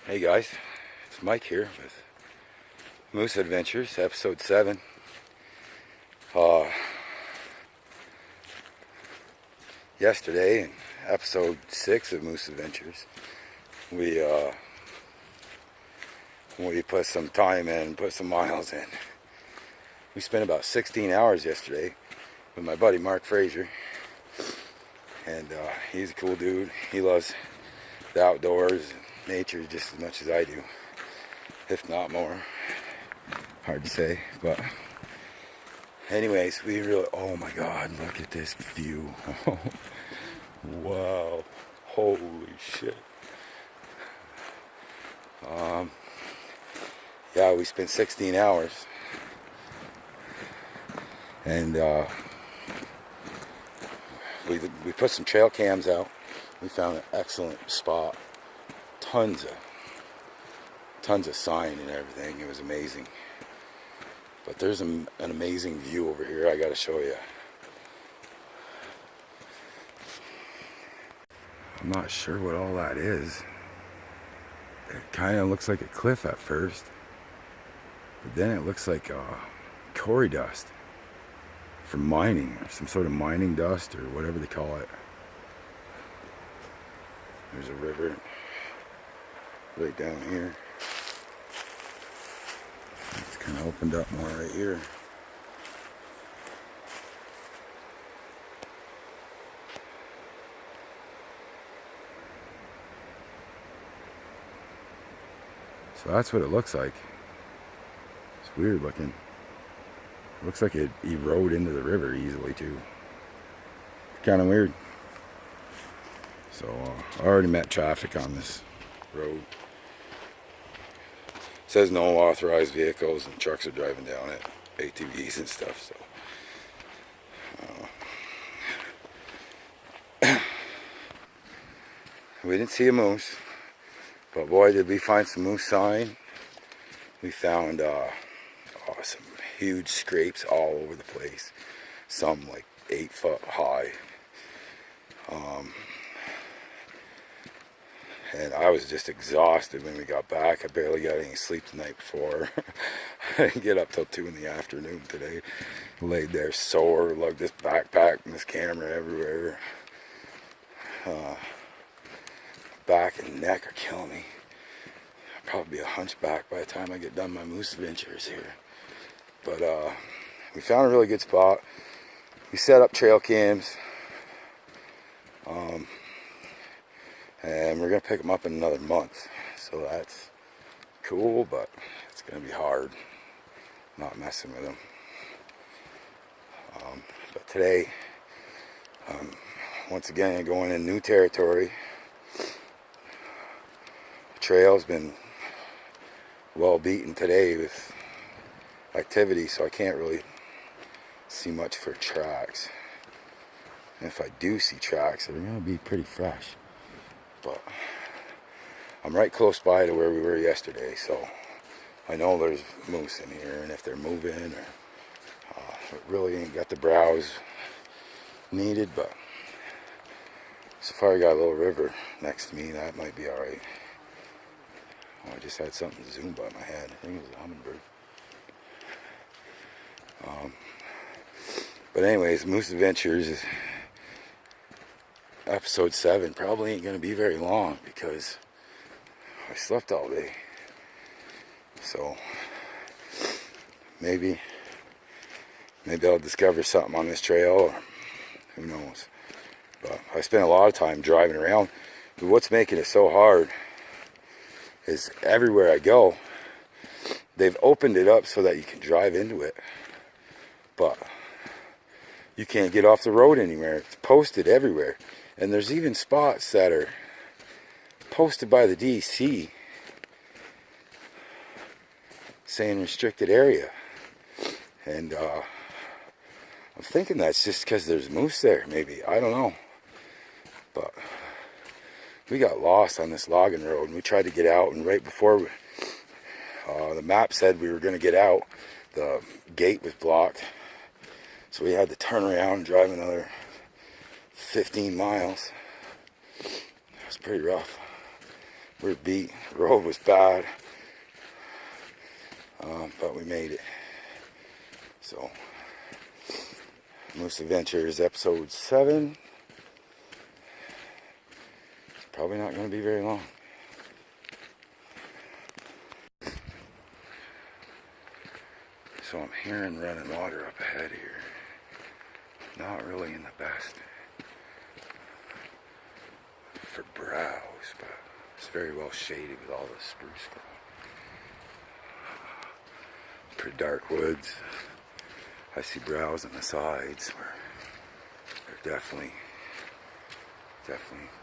Hey guys, it's Mike here with Moose Adventures, episode 7. Yesterday, in episode 6 of Moose Adventures, we put some time in, put some miles in. We spent about 16 hours yesterday with my buddy Mark Frazier, and he's a cool dude. He loves the outdoors and nature just as much as I do, if not more. Hard to say, but anyways, we really, oh my god, look at this view. Wow, holy shit. Yeah, we spent 16 hours, and we put some trail cams out. We found an excellent spot, tons of sign and everything. It was amazing. But there's an amazing view over here I gotta show you. I'm not sure what all that is. It kind of looks like a cliff at first, but then it looks like quarry dust from mining, or some sort of mining dust, or whatever they call it. There's a river right down here. It's kind of opened up more right here. So that's what it looks like. It's weird looking. It looks like it eroded into the river easily too. It's kind of weird. So I already met traffic on this road. It says no authorized vehicles, and trucks are driving down it, ATVs and stuff. So we didn't see a moose, but boy did we find some moose sign. We found some huge scrapes all over the place, some like 8 foot high. And I was just exhausted when we got back. I barely got any sleep the night before. I didn't get up till 2 in the afternoon today. Laid there sore, lugged this backpack and this camera everywhere. Back and neck are killing me. I'll probably be a hunchback by the time I get done my moose adventures here. But we found a really good spot. We set up trail cams. And we're going to pick them up in another month. So that's cool, but it's going to be hard not messing with them. But today, once again, going in new territory. The trail's been well beaten today with activity, so I can't really see much for tracks. And if I do see tracks, they're going to be pretty fresh. But I'm right close by to where we were yesterday, so I know there's moose in here, and if they're moving, or it really ain't got the browse needed, but so far I got a little river next to me. That might be alright. Oh, I just had something zoom by my head. I think it was a hummingbird. But anyways, Moose Adventures is episode 7 probably ain't gonna be very long because I slept all day. So maybe I'll discover something on this trail, or who knows. But I spent a lot of time driving around. But what's making it so hard is everywhere I go, they've opened it up so that you can drive into it, but you can't get off the road anywhere. It's posted everywhere. And there's even spots that are posted by the DC saying restricted area. And I'm thinking that's just because there's moose there, maybe. I don't know. But we got lost on this logging road, and we tried to get out, and right before the map said we were going to get out, the gate was blocked. So we had to turn around and drive another 15 miles. It was pretty rough. We were beat. The road was bad. But we made it. So, Moose Adventures episode 7. It's probably not going to be very long. So I'm hearing running water up ahead here. Not really in the best for browse, but it's very well shaded with all the spruce growing. Pretty dark woods. I see browse on the sides where they're definitely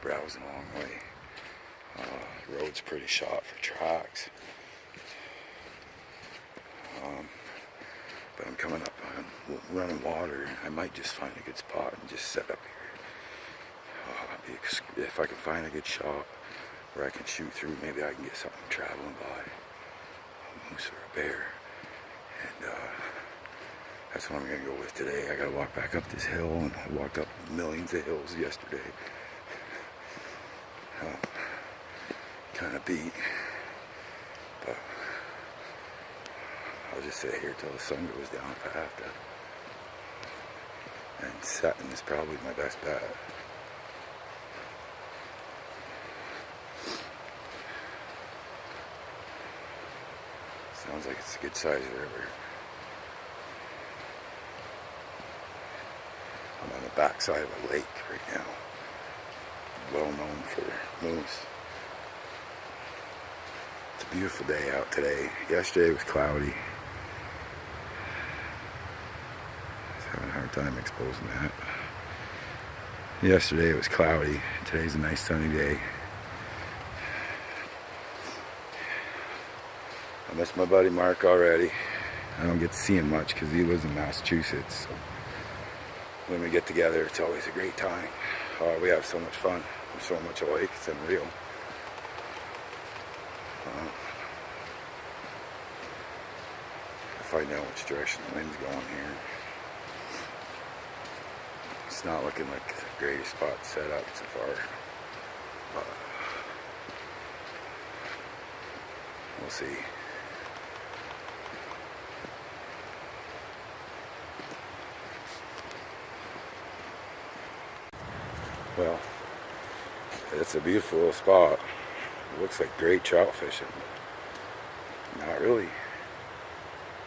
browsing a long way. The road's pretty shot for tracks. But I'm coming up on running water. I might just find a good spot and just set up here. If I can find a good shot where I can shoot through, maybe I can get something traveling by, a moose or a bear. And that's what I'm going to go with today. I got to walk back up this hill, and I walked up millions of hills yesterday. Kind of beat, but I'll just sit here till the sun goes down if I have to. And setting is probably my best bet. Sounds like it's a good sized river. I'm on the backside of a lake right now. Well known for moose. It's a beautiful day out today. Yesterday was cloudy. I was having a hard time exposing that. Yesterday it was cloudy. Today's a nice sunny day. I miss my buddy Mark already. I don't get to see him much because he lives in Massachusetts. So when we get together, it's always a great time. We have so much fun. We're so much alike. It's unreal. I'll find out which direction the wind's going here. It's not looking like the greatest spot to set up so far. But we'll see. Well, it's a beautiful little spot. It looks like great trout fishing. Not really.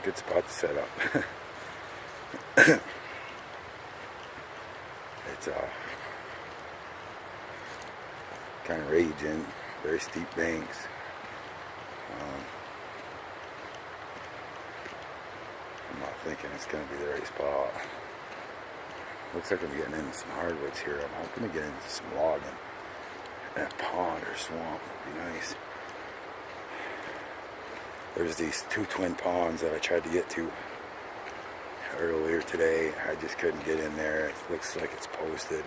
Good spot to set up. It's kind of raging, very steep banks. I'm not thinking it's going to be the right spot. Looks like I'm getting into some hardwoods here. I'm hoping to get into some logging. A pond or swamp would be nice. There's these 2 twin ponds that I tried to get to earlier today. I just couldn't get in there. It looks like it's posted.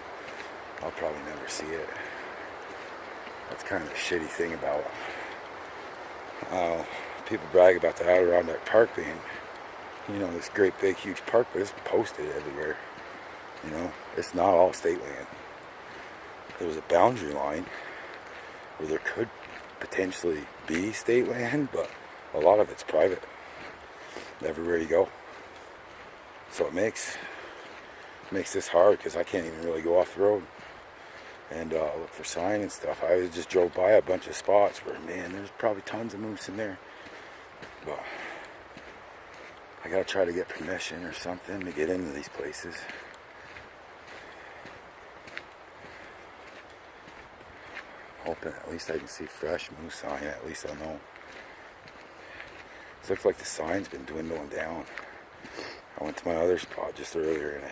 I'll probably never see it. That's kind of the shitty thing about people brag about the Adirondack Park being, this great big huge park, but it's posted everywhere. It's not all state land. There's a boundary line where there could potentially be state land, but a lot of it's private everywhere you go. So it makes this hard because I can't even really go off the road and look for sign and stuff. I just drove by a bunch of spots where, man, there's probably tons of moose in there, but I gotta try to get permission or something to get into these places. Hoping at least I can see fresh moose sign. At least I'll know. It looks like the sign's been dwindling down. I went to my other spot just earlier and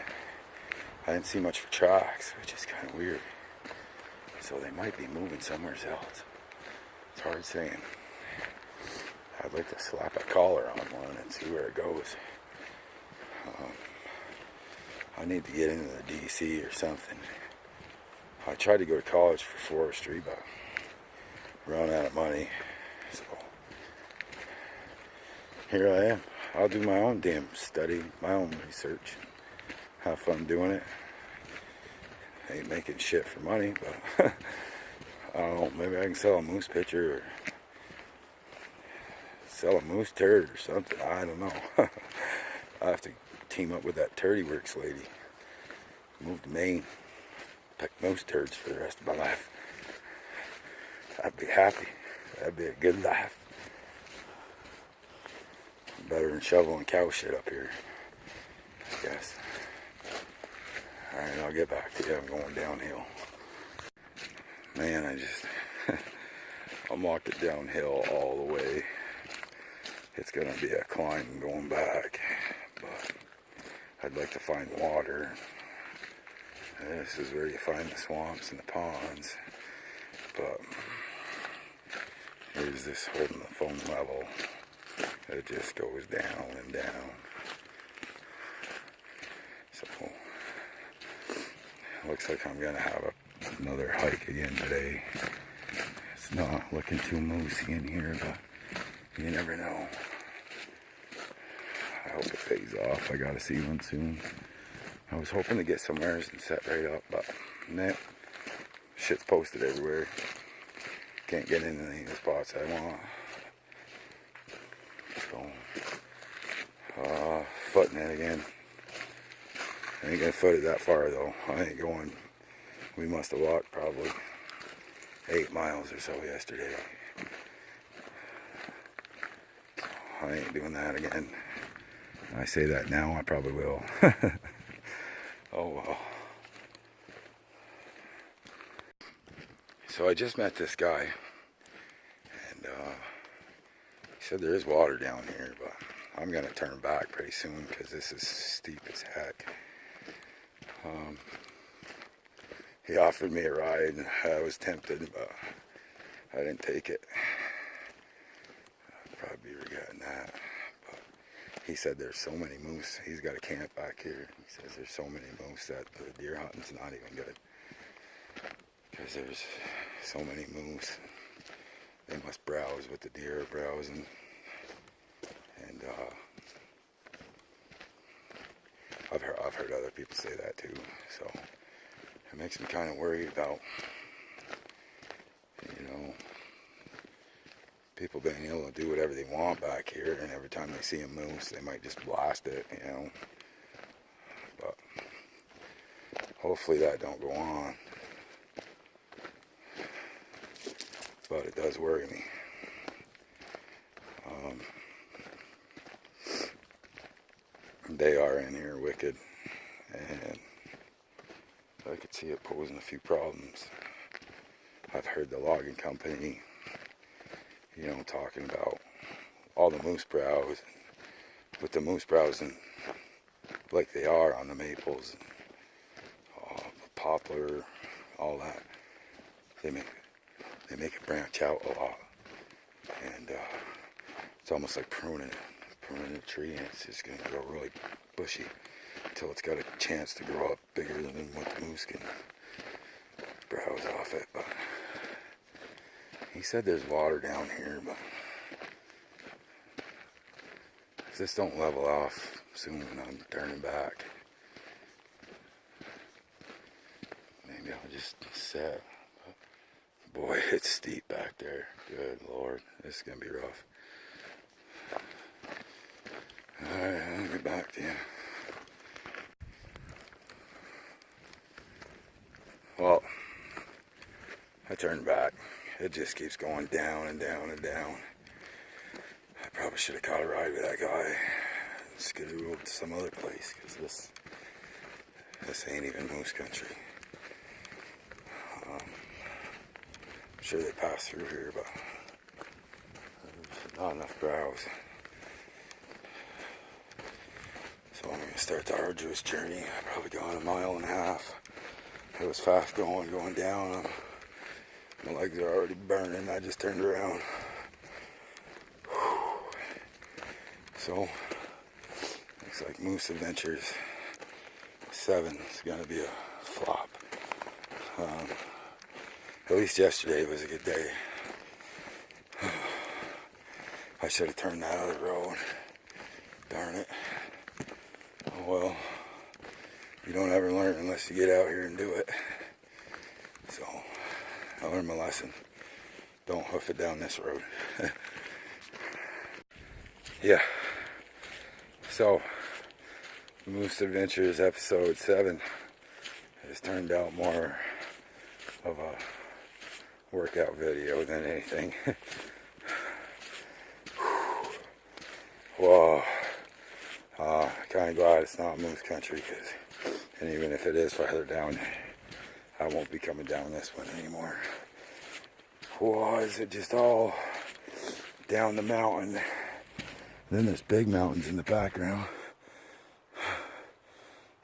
I didn't see much for tracks, which is kind of weird. So they might be moving somewhere else. It's hard saying. I'd like to slap a collar on one and see where it goes. I need to get into the DC or something. I tried to go to college for forestry, but run out of money. So here I am. I'll do my own damn study, my own research. Have fun doing it. Ain't making shit for money, but I don't know, maybe I can sell a moose picture or sell a moose turd or something. I don't know. I have to team up with that Turdy Works lady. Move to Maine. Pick moose turds for the rest of my life. I'd be happy. That'd be a good life. Better than shoveling cow shit up here, I guess. Alright, I'll get back to you. I'm going downhill. Man, I'm walking downhill all the way. It's gonna be a climb going back, but I'd like to find water. This is where you find the swamps and the ponds, but here's this holding the foam level. It just goes down and down. So looks like I'm gonna have another hike again today. It's not looking too moosey in here, but you never know. I hope it pays off. I gotta see one soon. I was hoping to get somewhere and set right up, but nah, shit's posted everywhere. Can't get into any of the spots I want. So, footing it again. I ain't gonna foot it that far though. I ain't going. We must have walked probably 8 miles or so yesterday. I ain't doing that again. I say that now, I probably will. Oh well. So I just met this guy, and he said there is water down here, but I'm gonna turn back pretty soon because this is steep as heck. He offered me a ride, and I was tempted, but I didn't take it. I'd probably be regretting that. But he said there's so many moose. He's got a camp back here. He says there's so many moose that the deer hunting's not even good. Because there's so many moose. They must browse with the deer browsing. And I've heard other people say that too. So it makes me kind of worried about, people being able to do whatever they want back here, and every time they see a moose, they might just blast it, But hopefully that don't go on. But it does worry me. They are in here wicked, and I could see it posing a few problems. I've heard the logging company, talking about all the moose browse, with the moose browsing like they are on the maples, and, poplar, all that. They make it branch out a lot, and it's almost like pruning a tree, and it's just going to grow really bushy until it's got a chance to grow up bigger than what the moose can browse off it. But he said there's water down here, but if this don't level off soon, I'm turning back. Maybe I'll just set. Boy, it's steep back there. Good Lord, this is going to be rough. Alright, I'll get back to you. Well, I turned back. It just keeps going down and down and down. I probably should have caught a ride with that guy and skidooed to some other place, because this ain't even moose country. I'm sure they pass through here, but there's not enough browse. So I'm going to start the arduous journey. I've probably gone 1.5 miles. It was fast going down. My legs are already burning. I just turned around. Whew. So, looks like Moose Adventures 7 is going to be a flop. At least yesterday was a good day. I should have turned that other road. Darn it. Oh well, you don't ever learn unless you get out here and do it. So, I learned my lesson. Don't hoof it down this road. Yeah. So, Moose Adventures episode 7 has turned out more of a workout video than anything. Whoa. Kind of glad it's not moose country, and even if it is farther down, I won't be coming down this one anymore. Whoa, is it just all down the mountain? Then there's big mountains in the background.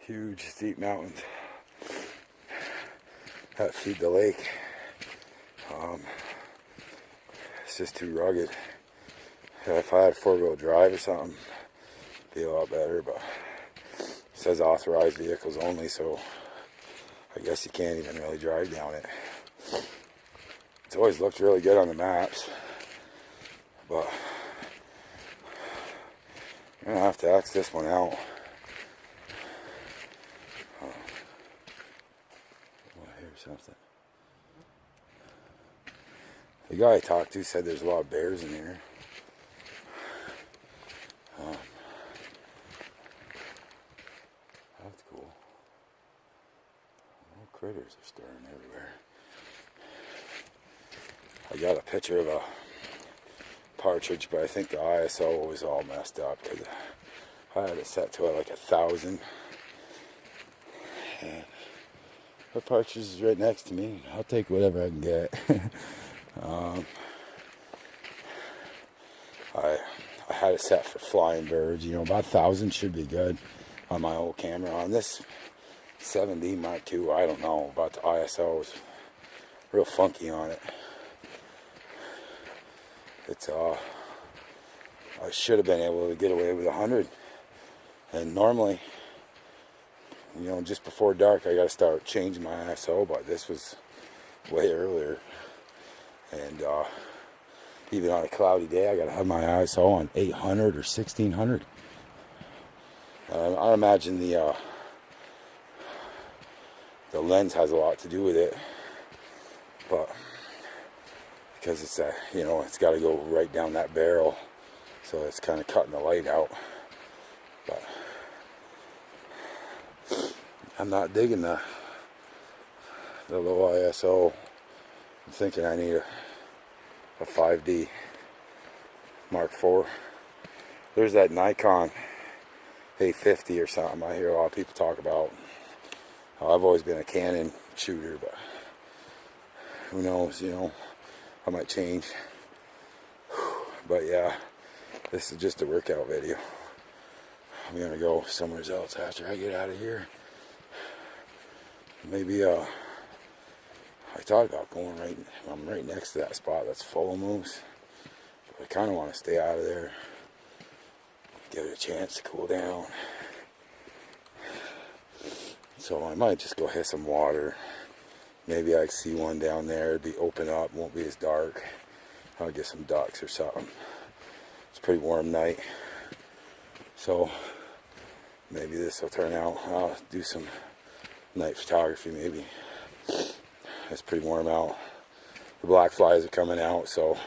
Huge, steep mountains that feed the lake. It's just too rugged. If I had 4-wheel drive or something, it'd be a lot better, but it says authorized vehicles only, so I guess you can't even really drive down it. It's always looked really good on the maps, but I'm gonna have to X this one out. I hear something. The guy I talked to said there's a lot of bears in here. That's cool. Little critters are stirring everywhere. I got a picture of a partridge, but I think the ISO was all messed up because I had it set to like 1,000. And the partridge is right next to me. I'll take whatever I can get. I had it set for flying birds. About 1,000 should be good on my old camera. On this 7D Mark II, I don't know about the ISO. It's real funky on it. It's I should have been able to get away with 100. And normally, just before dark, I got to start changing my ISO, but this was way earlier. And even on a cloudy day, I got to have my ISO on 800 or 1600. I imagine the lens has a lot to do with it, but because it's it's got to go right down that barrel, so it's kind of cutting the light out. But I'm not digging the low ISO. I'm thinking I need a 5D Mark IV. There's that Nikon A50 or something I hear a lot of people talk about. I've always been a Canon shooter, but who knows, I might change. But yeah, this is just a workout video. I'm gonna go somewhere else after I get out of here. Maybe I thought about going I'm right next to that spot that's full of moose, but I kind of want to stay out of there, give it a chance to cool down. So I might just go hit some water. Maybe I see one down there. It'd be open up, won't be as dark. I'll get some ducks or something. It's a pretty warm night, so maybe this will turn out. I'll do some night photography maybe. It's pretty warm out. The black flies are coming out, so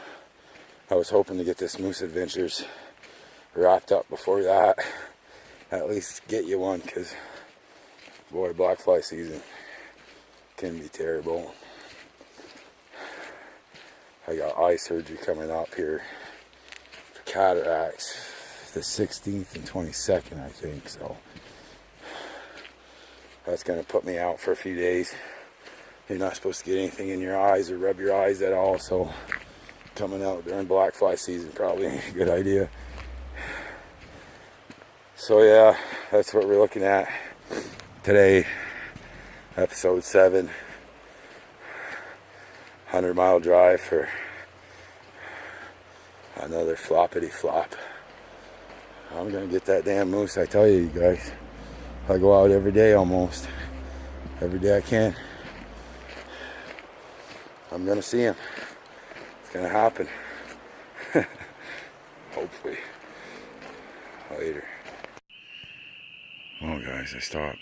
I was hoping to get this Moose Adventures wrapped up before that. At least get you one, because boy, black fly season can be terrible. I got eye surgery coming up here for cataracts the 16th and 22nd, I think, so that's going to put me out for a few days. You're not supposed to get anything in your eyes or rub your eyes at all, so coming out during black fly season probably ain't a good idea. So yeah, that's what we're looking at today. Episode 7. 100-mile drive for another floppity flop. I'm gonna get that damn moose, I tell you guys. I go out every day almost. Every day I can. I'm gonna see him. It's gonna happen. Hopefully. Later. Well guys, I stopped.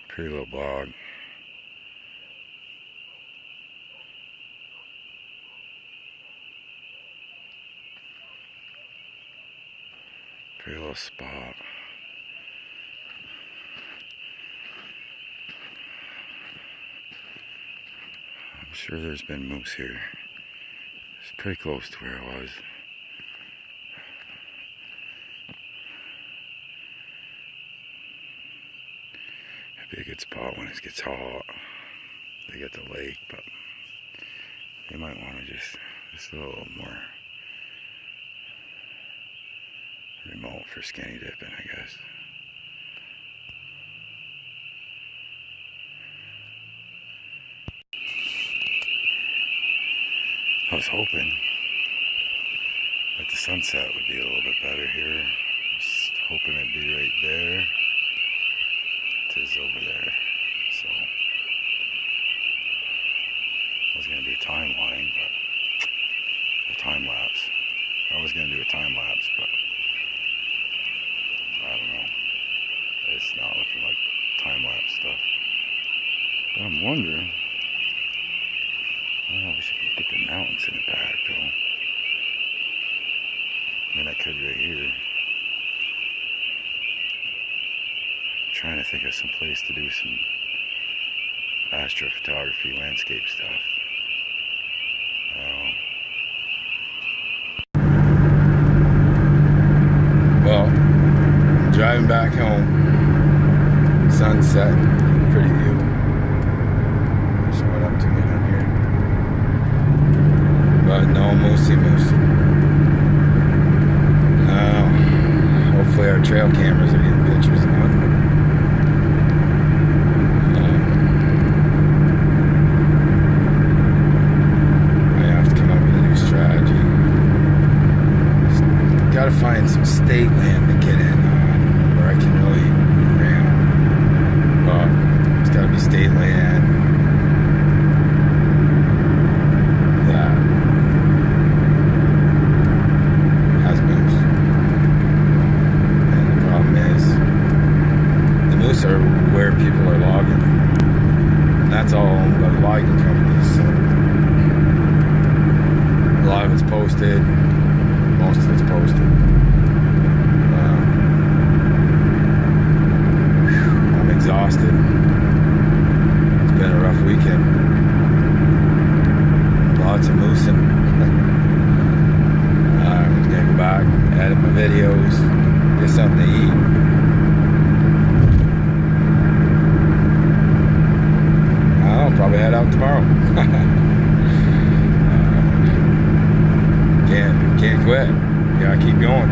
Pretty little bog. Pretty little spot. I'm sure there's been moose here. It's pretty close to where I was. It'd be a good spot when it gets hot. They got the lake, but they might want to just a little more remote for skinny dipping, I guess. I was hoping that the sunset would be a little bit better here. Just hoping it'd be right there. It is over there. So I was gonna do a timeline, but a time lapse. I was gonna do a time lapse, but I don't know. It's not looking like time lapse stuff. But I'm wondering. I wish I could get the mountains in the back though. I mean, I could right here. I'm trying to think of some place to do some astrophotography, landscape stuff. Well, driving back home, sunset, pretty view. Showing up to me down here. But no moosey moose. Hopefully our trail cameras are getting pictures of it. I have to come up with a new strategy. Got to find some state land to get in on where I can really ram. But it's got to be state land. Are where people are logging. And that's all owned by the logging companies. So a lot of it's posted. Most of it's posted. I'm exhausted. It's been a rough weekend. Lots of moosing. I'm gonna go back, edit my videos, get something to eat. Probably head out tomorrow. Can't quit. Gotta keep going.